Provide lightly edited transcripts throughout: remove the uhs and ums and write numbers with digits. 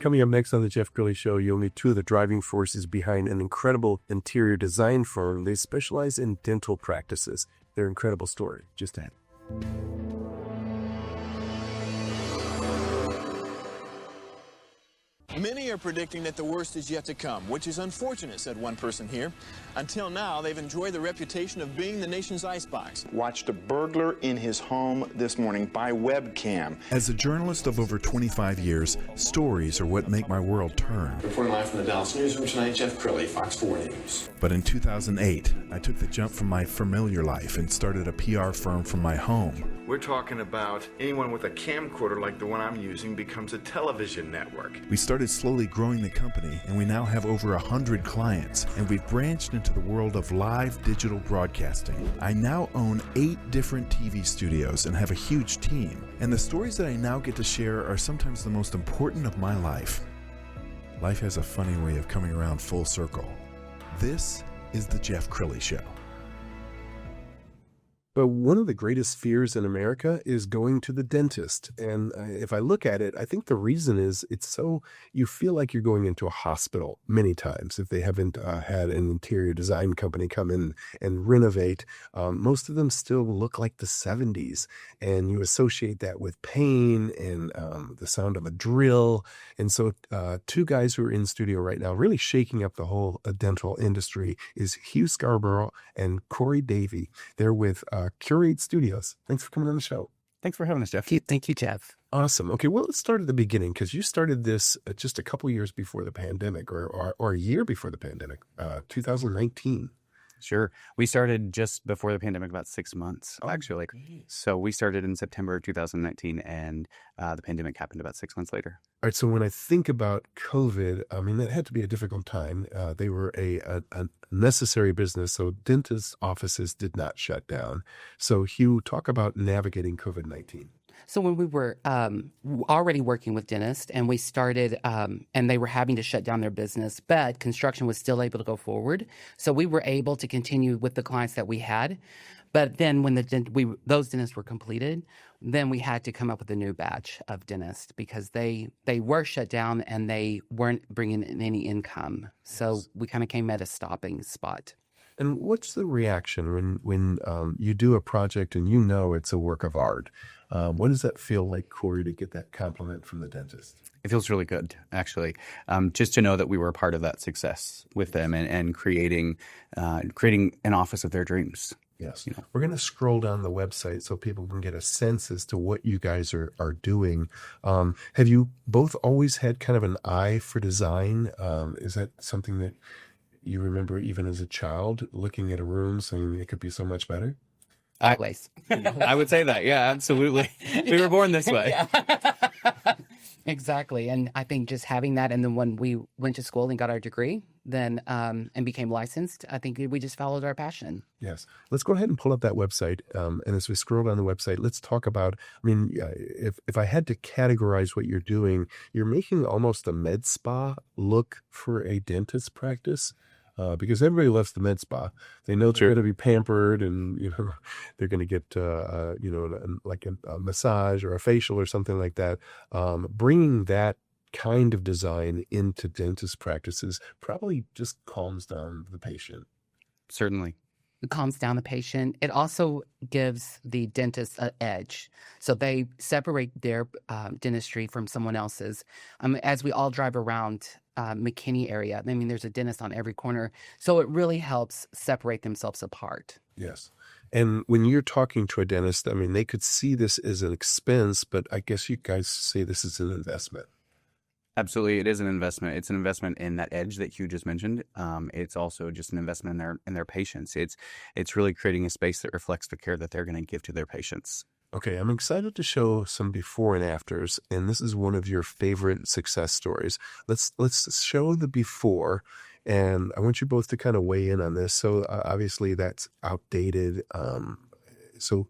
coming up next on the Jeff Crilley Show, you'll meet two of the driving forces behind an incredible interior design firm. They specialize in dental practices. Their incredible story. Just ahead. Many are predicting that the worst is yet to come, which is unfortunate, said one person here. Until now, they've enjoyed the reputation of being the nation's icebox. Watched a burglar in his home this morning by webcam. As a journalist of over 25 years, stories are what make my world turn. Reporting live from the Dallas newsroom tonight, Jeff Crilley, Fox 4 News. But in 2008, I took the jump from my familiar life and started a PR firm from my home. We're talking about anyone with a camcorder like the one I'm using becomes a television network. We started slowly growing the company, and we now have over 100 clients, and we've branched into the world of live digital broadcasting. I now own 8 different TV studios and have a huge team, and the stories that I now get to share are sometimes the most important of my life. Life has a funny way of coming around full circle. This is the Jeff Crilley Show. But one of the greatest fears in America is going to the dentist. And if I look at it, I think the reason is you feel like you're going into a hospital many times. If they haven't had an interior design company come in and renovate, most of them still look like the 70s. And you associate that with pain and the sound of a drill. And so two guys who are in studio right now really shaking up the whole dental industry is Hugh Scarbrough and Davey. They're with Curate Studios. Thanks for coming on the show. Thanks for having us, Jeff. Thank you, Jeff. Awesome. Okay, well, let's start at the beginning because you started this just a couple years before the pandemic or a year before the pandemic, 2019. Sure. We started just before the pandemic, about 6 months, actually. Great. So we started in September of 2019, and the pandemic happened about 6 months later. All right, so when I think about COVID, I mean, that had to be a difficult time. They were a necessary business, so dentist offices did not shut down. So Hugh, talk about navigating COVID-19. So when we were already working with dentists and we started and they were having to shut down their business, but construction was still able to go forward. So we were able to continue with the clients that we had. But then when those dentists were completed, then we had to come up with a new batch of dentists because they were shut down and they weren't bringing in any income. So we kind of came at a stopping spot. And what's the reaction when you do a project and you know it's a work of art? What does that feel like, Corey, to get that compliment from the dentist? It feels really good, actually, just to know that we were a part of that success with them and creating an office of their dreams. Yes. We're going to scroll down the website so people can get a sense as to what you guys are doing. Have you both always had kind of an eye for design? Is that something that you remember even as a child looking at a room saying it could be so much better? Always. I would say that. Yeah, absolutely. We were born this way. Exactly. And I think just having that, and then when we went to school and got our degree, then and became licensed, I think we just followed our passion. Yes. Let's go ahead and pull up that website. And as we scroll down the website, let's talk about, I mean, if I had to categorize what you're doing, you're making almost a med spa look for a dentist practice. Because everybody loves the med spa. They know they're going to be pampered and, they're going to get, like a massage or a facial or something like that. Bringing that kind of design into dentist practices probably just calms down the patient. Certainly. It calms down the patient. It also gives the dentist an edge. So they separate their dentistry from someone else's. As we all drive around McKinney area, I mean, there's a dentist on every corner. So it really helps separate themselves apart. Yes. And when you're talking to a dentist, I mean, they could see this as an expense, but I guess you guys say this is an investment. Absolutely, it is an investment. It's an investment in that edge that Hugh just mentioned. It's also just an investment in their patients. It's really creating a space that reflects the care that they're going to give to their patients. Okay, I'm excited to show some before and afters, and this is one of your favorite success stories. Let's show the before, and I want you both to kind of weigh in on this. So obviously that's outdated. So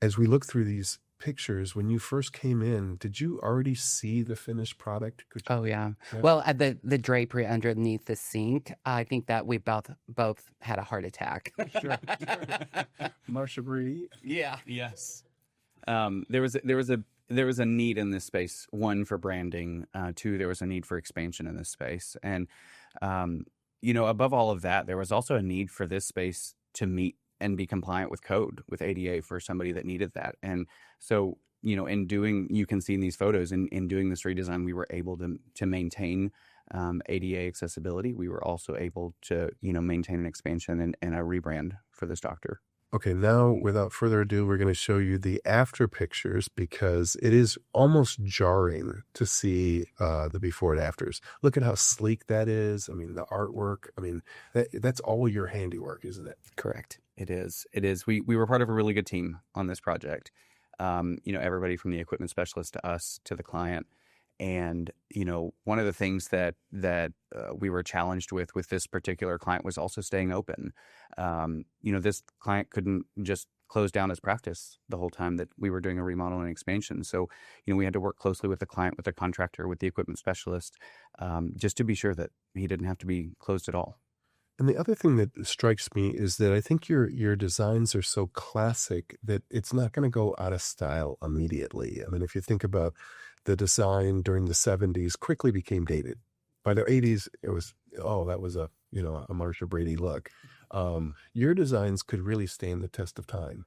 as we look through these pictures, when you first came in, did you already see the finished product? Oh, yeah. Well, at the drapery underneath the sink, I think that we both had a heart attack. Sure. Marsha Bree? Yeah. Yes. There was a there was a need in this space. One, for branding. Two, there was a need for expansion in this space. And, above all of that, there was also a need for this space to meet and be compliant with code, with ADA, for somebody that needed that. And so, you can see in these photos, in doing this redesign, we were able to maintain ADA accessibility. We were also able to, maintain an expansion and a rebrand for this doctor. Okay, now without further ado, we're going to show you the after pictures because it is almost jarring to see the before and afters. Look at how sleek that is. I mean, the artwork. I mean, that's all your handiwork, isn't it? Correct. It is. It is. We were part of a really good team on this project. Everybody from the equipment specialist to us to the client. And, one of the things that we were challenged with this particular client was also staying open. This client couldn't just close down his practice the whole time that we were doing a remodel and expansion. So, we had to work closely with the client, with the contractor, with the equipment specialist, just to be sure that he didn't have to be closed at all. And the other thing that strikes me is that I think your designs are so classic that it's not going to go out of style immediately. I mean, if you think about the design during the 70s, quickly became dated. By the 80s, it was, that was a Marsha Brady look. Your designs could really stand the test of time.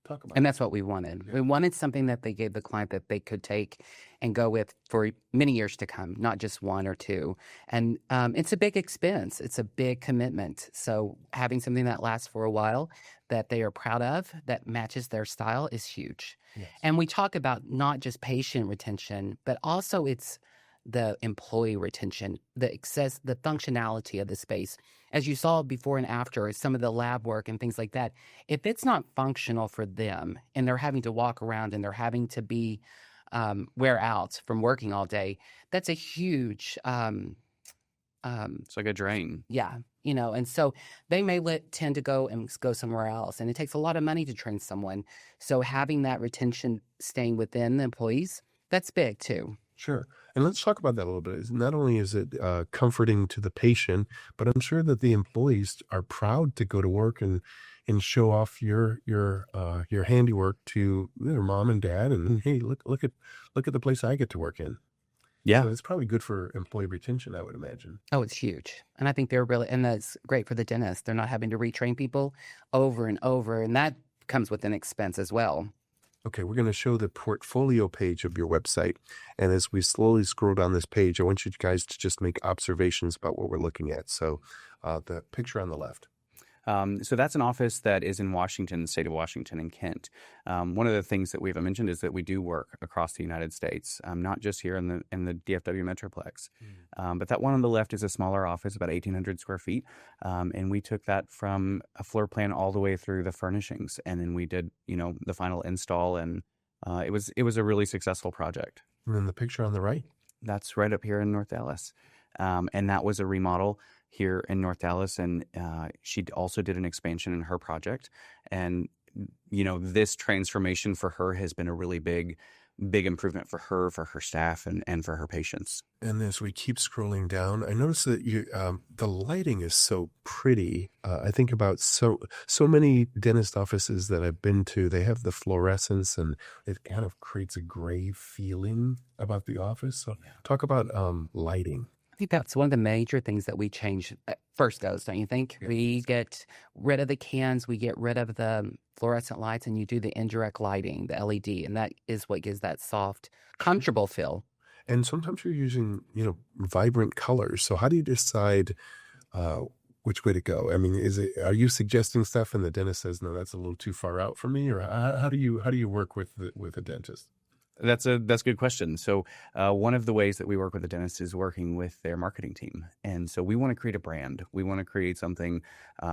Talk about And that's what we wanted. We wanted something that they gave the client that they could take and go with for many years to come, not just one or two. And it's a big expense. It's a big commitment. So having something that lasts for a while, that they are proud of, that matches their style is huge. Yes. And we talk about not just patient retention, but also it's the employee retention, the functionality of the space. As you saw before and after, some of the lab work and things like that, if it's not functional for them and they're having to walk around and they're having to be wear out from working all day, that's a huge It's like a drain. yeah, and so they may tend to go somewhere else, and it takes a lot of money to train someone. So having that retention staying within the employees, that's big too. Sure. And let's talk about that a little bit. Not only is it comforting to the patient, but I'm sure that the employees are proud to go to work and show off your handiwork to their mom and dad. And hey, look at the place I get to work in. Yeah. So it's probably good for employee retention, I would imagine. Oh, it's huge. And I think and that's great for the dentist. They're not having to retrain people over and over. And that comes with an expense as well. Okay, we're going to show the portfolio page of your website. And as we slowly scroll down this page, I want you guys to just make observations about what we're looking at. So the picture on the left. So that's an office that is in Washington, the state of Washington, in Kent. One of the things that we haven't mentioned is that we do work across the United States, not just here in the DFW Metroplex. But that one on the left is a smaller office, about 1,800 square feet. And we took that from a floor plan all the way through the furnishings. And then we did, the final install. And it was a really successful project. And then the picture on the right. That's right up here in North Dallas. And that was a remodel here in North Dallas, and she also did an expansion in her project. And, this transformation for her has been a really big improvement for her staff, and for her patients. And as we keep scrolling down, I notice that the lighting is so pretty. I think about so many dentist offices that I've been to, they have the fluorescence, and it kind of creates a gray feeling about the office. So talk about lighting. I think that's one of the major things that we change at first goes, don't you think? Yes. We get rid of the cans, we get rid of the fluorescent lights, and you do the indirect lighting, the LED, and that is what gives that soft, comfortable feel. And sometimes you're using, vibrant colors. So how do you decide which way to go? I mean, are you suggesting stuff and the dentist says, no, that's a little too far out for me? Or how do you work with a dentist? That's a good question. So one of the ways that we work with the dentist is working with their marketing team. And so we want to create a brand. We want to create something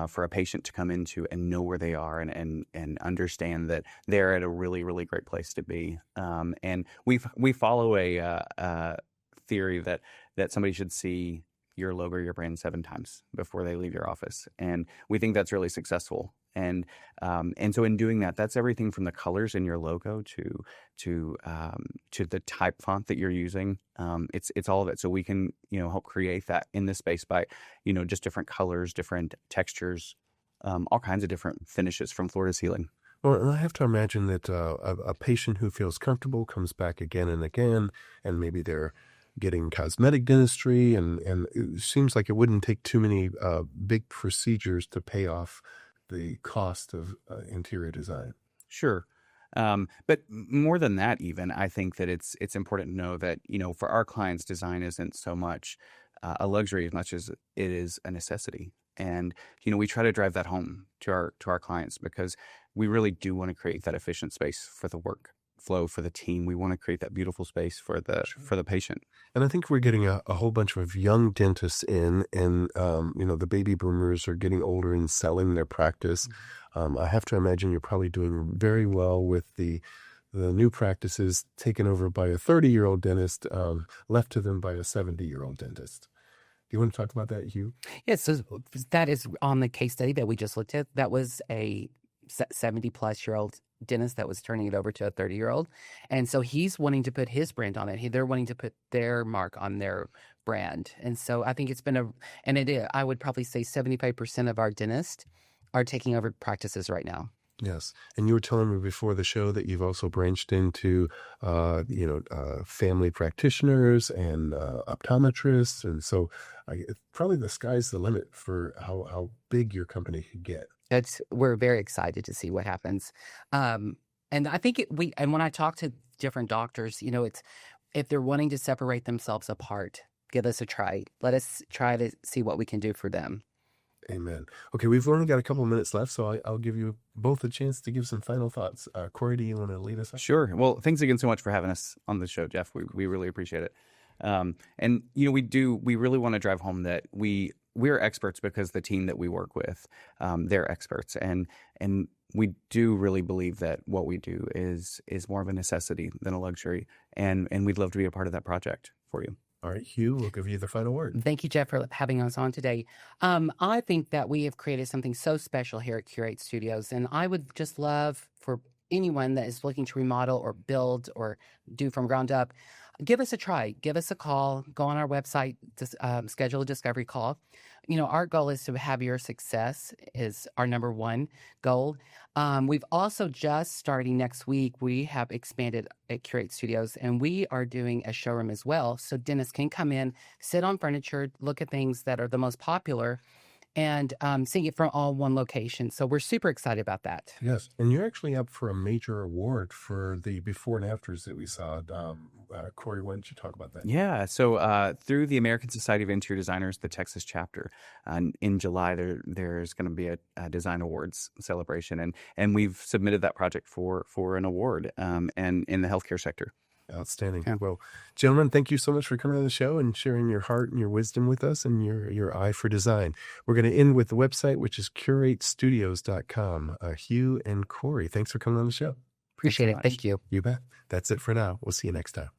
for a patient to come into and know where they are and understand that they're at a really, really great place to be. And we follow a theory that somebody should see your logo or your brand 7 times before they leave your office. And we think that's really successful. And so in doing that, that's everything from the colors in your logo to the type font that you're using. It's all of it. So we can, help create that in this space by, just different colors, different textures, all kinds of different finishes from floor to ceiling. Well, and I have to imagine that a patient who feels comfortable comes back again and again, and maybe they're getting cosmetic dentistry, and it seems like it wouldn't take too many big procedures to pay off the cost of interior design. Sure. But more than that, even, I think that it's important to know that, for our clients, design isn't so much a luxury as much as it is a necessity. And, we try to drive that home to our clients because we really do want to create that efficient space for the workflow for the team. We want to create that beautiful space for the patient. And I think we're getting a whole bunch of young dentists in, and the baby boomers are getting older and selling their practice. I have to imagine you're probably doing very well with the new practices taken over by a 30-year-old dentist, left to them by a 70-year-old dentist. Do you want to talk about that, Hugh? Yes, so that is on the case study that we just looked at. That was a 70-plus-year-old dentist that was turning it over to a 30-year-old. And so he's wanting to put his brand on it. They're wanting to put their mark on their brand. And so I think it's been I would probably say 75% of our dentists are taking over practices right now. Yes. And you were telling me before the show that you've also branched into, family practitioners and optometrists. And so probably the sky's the limit for how big your company could get. We're very excited to see what happens. And I think and when I talk to different doctors, it's if they're wanting to separate themselves apart, give us a try. Let us try to see what we can do for them. Amen. Okay, we've only got a couple of minutes left, so I'll give you both a chance to give some final thoughts. Corey, do you want to lead us up? Sure. Well, thanks again so much for having us on the show, Jeff. We really appreciate it. And we really want to drive home that we're experts because the team that we work with, they're experts, and we do really believe that what we do is more of a necessity than a luxury, and we'd love to be a part of that project for you. All right, Hugh, we'll give you the final word. Thank you, Jeff, for having us on today. I think that we have created something so special here at Curate Studios, and I would just love for anyone that is looking to remodel or build or do from ground up, give us a try. Give us a call. Go on our website, schedule a discovery call. Our goal is to have your success is our number one goal. We've also just starting next week, we have expanded at Curate Studios, and we are doing a showroom as well. So dentists can come in, sit on furniture, look at things that are the most popular, and seeing it from all one location. So we're super excited about that. Yes, and you're actually up for a major award for the before and afters that we saw. Corey, why don't you talk about that? Yeah, so through the American Society of Interior Designers, the Texas chapter, in July there's going to be a design awards celebration, and we've submitted that project for an award, and in the healthcare sector. Outstanding. Yeah. Well, gentlemen, thank you so much for coming on the show and sharing your heart and your wisdom with us and your eye for design. We're going to end with the website, which is curatestudios.com. Hugh and Corey, thanks for coming on the show. Appreciate it. Thank you. You bet. That's it for now. We'll see you next time.